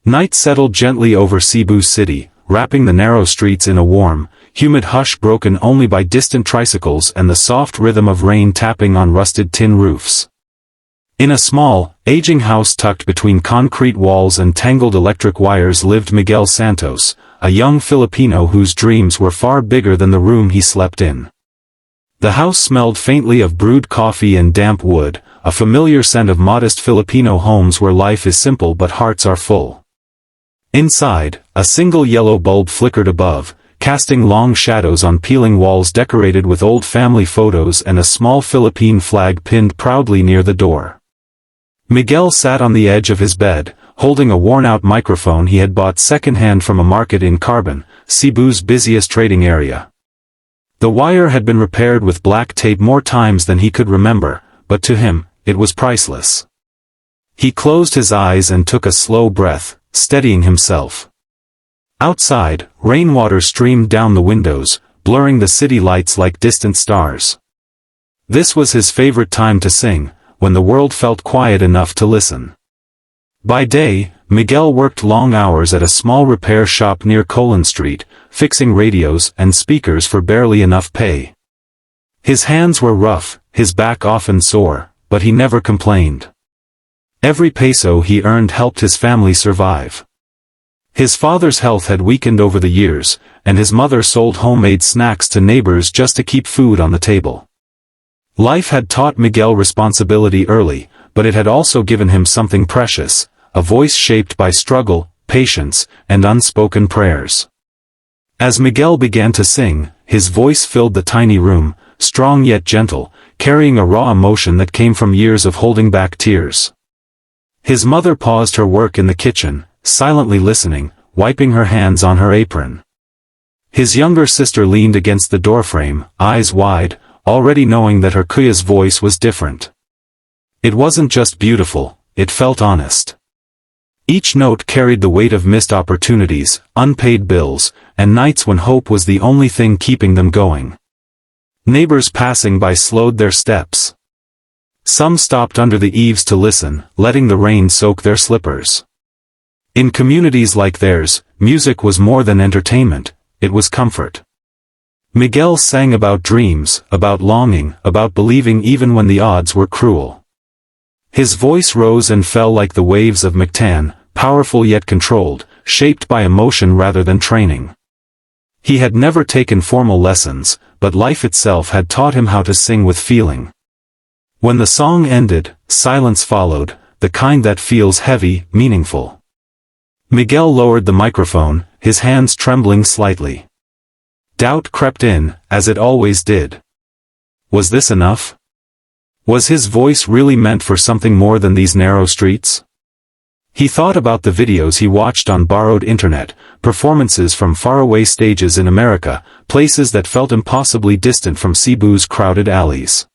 Night settled gently over Cebu City, wrapping the narrow streets in a warm, humid hush broken only by distant tricycles and the soft rhythm of rain tapping on rusted tin roofs. In a small, aging house tucked between concrete walls and tangled electric wires lived Miguel Santos, a young Filipino whose dreams were far bigger than the room he slept in. The house smelled faintly of brewed coffee and damp wood, a familiar scent of modest Filipino homes where life is simple but hearts are full. Inside, a single yellow bulb flickered above, casting long shadows on peeling walls decorated with old family photos and a small Philippine flag pinned proudly near the door. Miguel sat on the edge of his bed, holding a worn-out microphone he had bought second-hand from a market in Carbon, Cebu's busiest trading area. The wire had been repaired with black tape more times than he could remember, but to him, it was priceless. He closed his eyes and took a slow breath, steadying himself. Outside, rainwater streamed down the windows, blurring the city lights like distant stars. This was his favorite time to sing, when the world felt quiet enough to listen. By day, Miguel worked long hours at a small repair shop near Colon Street, fixing radios and speakers for barely enough pay. His hands were rough, his back often sore, but he never complained. Every peso he earned helped his family survive. His father's health had weakened over the years, and his mother sold homemade snacks to neighbors just to keep food on the table. Life had taught Miguel responsibility early, but it had also given him something precious, a voice shaped by struggle, patience, and unspoken prayers. As Miguel began to sing, his voice filled the tiny room, strong yet gentle, carrying a raw emotion that came from years of holding back tears. His mother paused her work in the kitchen, silently listening, wiping her hands on her apron. His younger sister leaned against the doorframe, eyes wide, already knowing that her kuya's voice was different. It wasn't just beautiful, it felt honest. Each note carried the weight of missed opportunities, unpaid bills, and nights when hope was the only thing keeping them going. Neighbors passing by slowed their steps. Some stopped under the eaves to listen, letting the rain soak their slippers. In communities like theirs, music was more than entertainment, it was comfort. Miguel sang about dreams, about longing, about believing even when the odds were cruel. His voice rose and fell like the waves of Mactan, powerful yet controlled, shaped by emotion rather than training. He had never taken formal lessons, but life itself had taught him how to sing with feeling. When the song ended, silence followed, the kind that feels heavy, meaningful. Miguel lowered the microphone, his hands trembling slightly. Doubt crept in, as it always did. Was this enough? Was his voice really meant for something more than these narrow streets? He thought about the videos he watched on borrowed internet, performances from faraway stages in America, places that felt impossibly distant from Cebu's crowded alleys.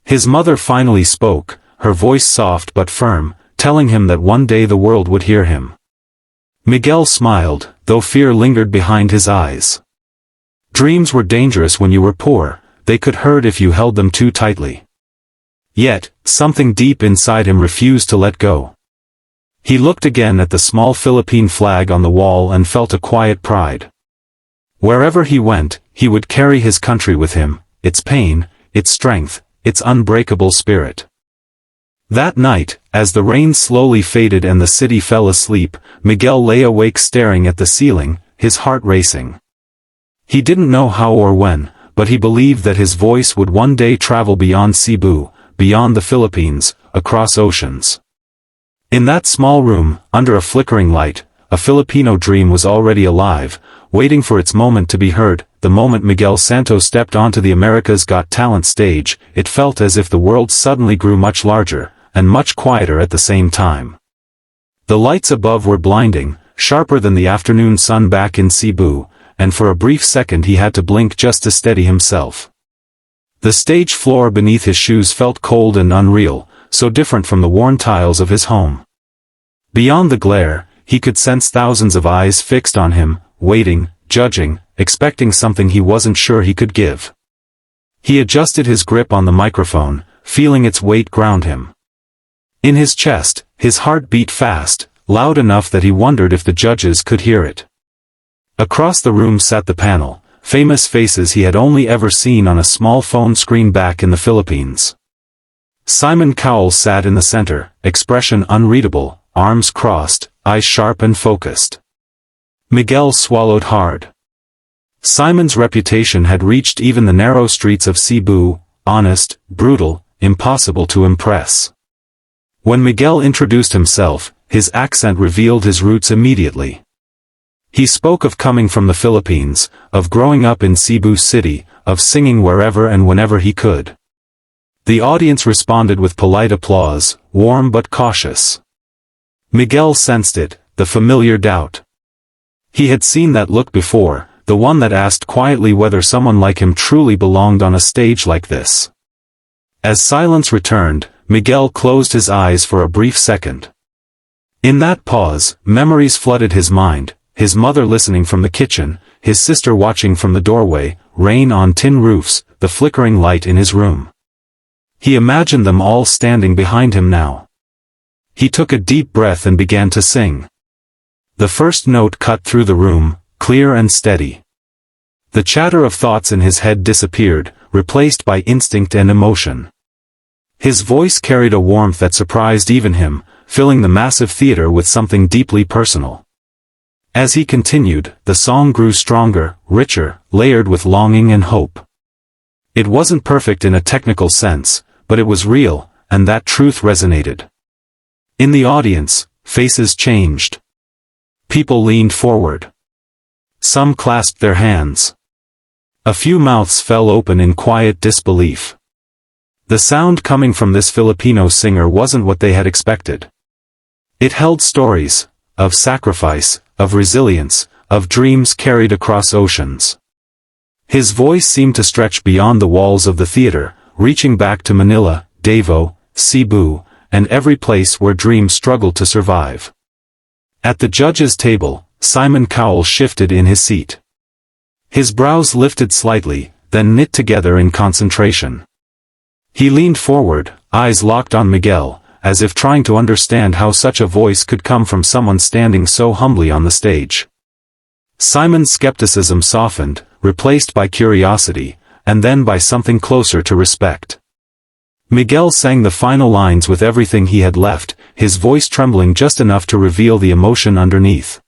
His mother finally spoke, her voice soft but firm, telling him that one day the world would hear him. Miguel smiled, though fear lingered behind his eyes. Dreams were dangerous when you were poor, they could hurt if you held them too tightly. Yet, something deep inside him refused to let go. He looked again at the small Philippine flag on the wall and felt a quiet pride. Wherever he went, he would carry his country with him, its pain, its strength, its unbreakable spirit. That night, as the rain slowly faded and the city fell asleep, Miguel lay awake staring at the ceiling, his heart racing. He didn't know how or when, but he believed that his voice would one day travel beyond Cebu, beyond the Philippines, across oceans. In that small room, under a flickering light, a Filipino dream was already alive, waiting for its moment to be heard. The moment Miguel Santos stepped onto the America's Got Talent stage, it felt as if the world suddenly grew much larger, and much quieter at the same time. The lights above were blinding, sharper than the afternoon sun back in Cebu, and for a brief second he had to blink just to steady himself. The stage floor beneath his shoes felt cold and unreal, so different from the worn tiles of his home. Beyond the glare, he could sense thousands of eyes fixed on him, waiting, judging, expecting something he wasn't sure he could give. He adjusted his grip on the microphone, feeling its weight ground him. In his chest, his heart beat fast, loud enough that he wondered if the judges could hear it. Across the room sat the panel, famous faces he had only ever seen on a small phone screen back in the Philippines. Simon Cowell sat in the center, expression unreadable, arms crossed, eyes sharp and focused. Miguel swallowed hard. Simon's reputation had reached even the narrow streets of Cebu, honest, brutal, impossible to impress. When Miguel introduced himself, his accent revealed his roots immediately. He spoke of coming from the Philippines, of growing up in Cebu City, of singing wherever and whenever he could. The audience responded with polite applause, warm but cautious. Miguel sensed it, the familiar doubt. He had seen that look before, the one that asked quietly whether someone like him truly belonged on a stage like this. As silence returned, Miguel closed his eyes for a brief second. In that pause, memories flooded his mind, his mother listening from the kitchen, his sister watching from the doorway, rain on tin roofs, the flickering light in his room. He imagined them all standing behind him now. He took a deep breath and began to sing. The first note cut through the room, clear and steady. The chatter of thoughts in his head disappeared, replaced by instinct and emotion. His voice carried a warmth that surprised even him, filling the massive theater with something deeply personal. As he continued, the song grew stronger, richer, layered with longing and hope. It wasn't perfect in a technical sense, but it was real, and that truth resonated. In the audience, faces changed. People leaned forward. Some clasped their hands. A few mouths fell open in quiet disbelief. The sound coming from this Filipino singer wasn't what they had expected. It held stories, of sacrifice, of resilience, of dreams carried across oceans. His voice seemed to stretch beyond the walls of the theater, reaching back to Manila, Davao, Cebu, and every place where dreams struggled to survive. At the judges' table, Simon Cowell shifted in his seat. His brows lifted slightly, then knit together in concentration. He leaned forward, eyes locked on Miguel, as if trying to understand how such a voice could come from someone standing so humbly on the stage. Simon's skepticism softened, replaced by curiosity, and then by something closer to respect. Miguel sang the final lines with everything he had left, his voice trembling just enough to reveal the emotion underneath.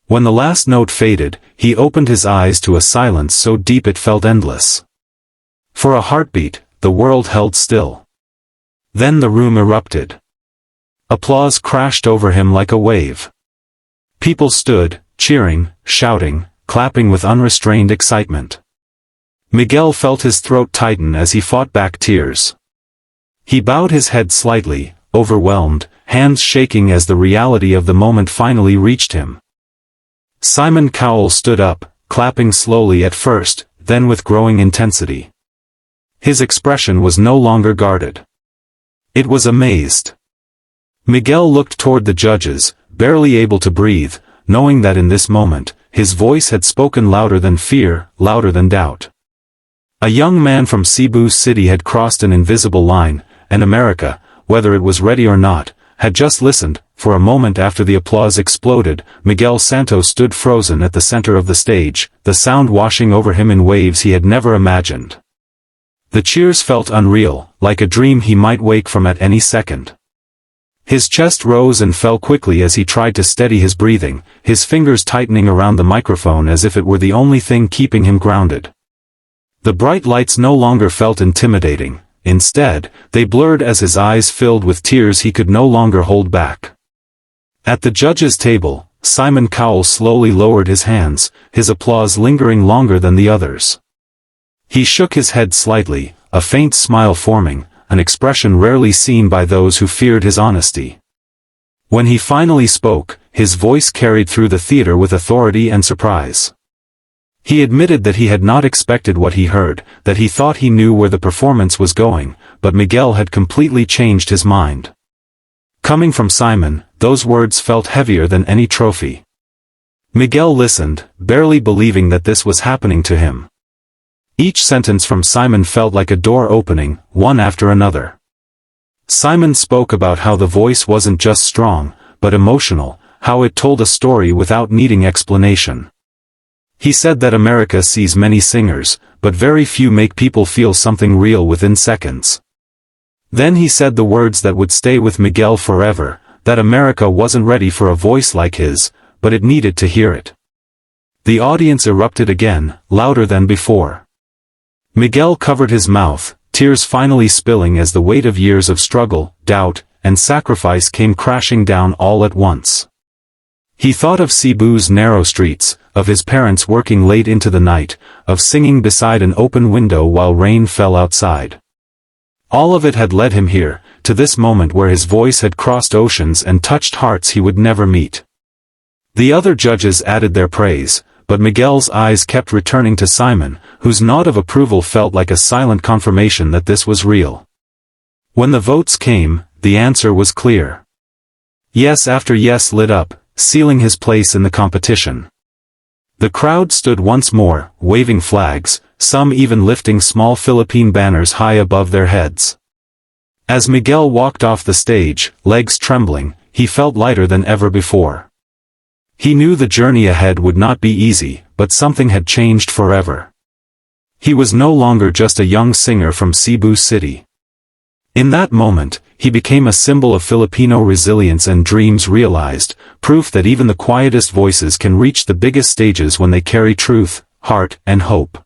When the last note faded, he opened his eyes to a silence so deep it felt endless. For a heartbeat, the world held still. Then the room erupted. Applause crashed over him like a wave. People stood, cheering, shouting, clapping with unrestrained excitement. Miguel felt his throat tighten as he fought back tears. He bowed his head slightly, overwhelmed, hands shaking as the reality of the moment finally reached him. Simon Cowell stood up, clapping slowly at first, then with growing intensity. His expression was no longer guarded. It was amazed. Miguel looked toward the judges, barely able to breathe, knowing that in this moment, his voice had spoken louder than fear, louder than doubt. A young man from Cebu City had crossed an invisible line, and America, whether it was ready or not, had just listened. For a moment after the applause exploded, Miguel Santos stood frozen at the center of the stage, the sound washing over him in waves he had never imagined. The cheers felt unreal, like a dream he might wake from at any second. His chest rose and fell quickly as he tried to steady his breathing, his fingers tightening around the microphone as if it were the only thing keeping him grounded. The bright lights no longer felt intimidating, instead, they blurred as his eyes filled with tears he could no longer hold back. At the judges' table, Simon Cowell slowly lowered his hands, his applause lingering longer than the others. He shook his head slightly, a faint smile forming, an expression rarely seen by those who feared his honesty. When he finally spoke, his voice carried through the theater with authority and surprise. He admitted that he had not expected what he heard, that he thought he knew where the performance was going, but Miguel had completely changed his mind. Coming from Simon, those words felt heavier than any trophy. Miguel listened, barely believing that this was happening to him. Each sentence from Simon felt like a door opening, one after another. Simon spoke about how the voice wasn't just strong, but emotional, how it told a story without needing explanation. He said that America sees many singers, but very few make people feel something real within seconds. Then he said the words that would stay with Miguel forever, that America wasn't ready for a voice like his, but it needed to hear it. The audience erupted again, louder than before. Miguel covered his mouth, tears finally spilling as the weight of years of struggle, doubt, and sacrifice came crashing down all at once. He thought of Cebu's narrow streets, of his parents working late into the night, of singing beside an open window while rain fell outside. All of it had led him here, to this moment where his voice had crossed oceans and touched hearts he would never meet. The other judges added their praise, but Miguel's eyes kept returning to Simon, whose nod of approval felt like a silent confirmation that this was real. When the votes came, the answer was clear. Yes after yes lit up, sealing his place in the competition. The crowd stood once more, waving flags, some even lifting small Philippine banners high above their heads. As Miguel walked off the stage, legs trembling, he felt lighter than ever before. He knew the journey ahead would not be easy, but something had changed forever. He was no longer just a young singer from Cebu City. In that moment, he became a symbol of Filipino resilience and dreams realized, proof that even the quietest voices can reach the biggest stages when they carry truth, heart, and hope.